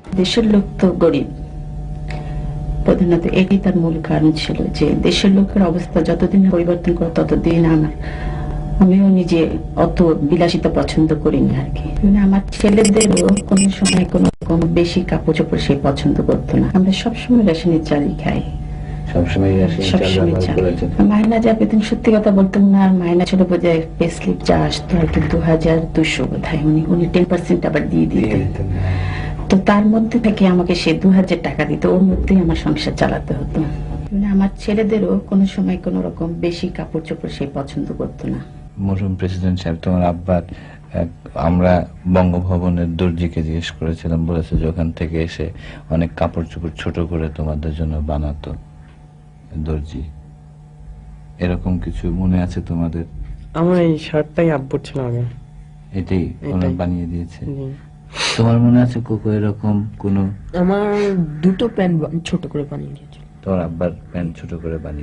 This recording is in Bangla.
দেশের লোক তো গরিব, প্রধানত এটি তার মূল কারণ ছিল যে দেশের লোকের অবস্থা যতদিন পরিবর্তন করে ততদিন আমিও নিজে অত বিলাসিতা পছন্দ করিনি আর কি। মানে আমার ছেলেদেরও কোনো সময় কোনো রকম বেশি কাপড় চোপড় সে পছন্দ করতো না। আমরা সবসময় রেশনের চালই খাই, সবসময় চাল। মাইনা যা পেতেন সত্যি কথা বলতাম না, আর মাইনা ছিল বোধহয় পে স্লিপ যা আসতো আর কি 2200 বোধহয়, উনি 10% আবার দিয়ে দিতেন। তো তার মধ্যে থেকে আমাকে সে 2000 টাকা দিত, ওর মধ্যেই আমার সংসার চালাতে হতো। মানে আমার ছেলেদেরও কোনো সময় কোনো রকম বেশি কাপড় চোপড় সে পছন্দ করতো না। মরহুম প্রেসিডেন্ট সাহেব তোমার আব্বার আমরা বঙ্গভবনের দর্জিকে জিজ্ঞেস করেছিলাম, বলেছে যে ওখান থেকে এসে অনেক কাপড় চোপড় ছোট করে তোমাদের জন্য বানাতো দর্জি। এরকম কিছু মনে আছে তোমাদের? আমার এই শার্টটাই আব্বুর ছিল আগে, এটাই ওনার বানিয়ে দিয়েছে। তোমার মনে আছে কোকো এরকম কোন? আমার দুটো প্যান্ট ছোট করে বানিয়ে দিয়েছিল। তোমার আব্বার প্যান্ট ছোট করে বানিয়ে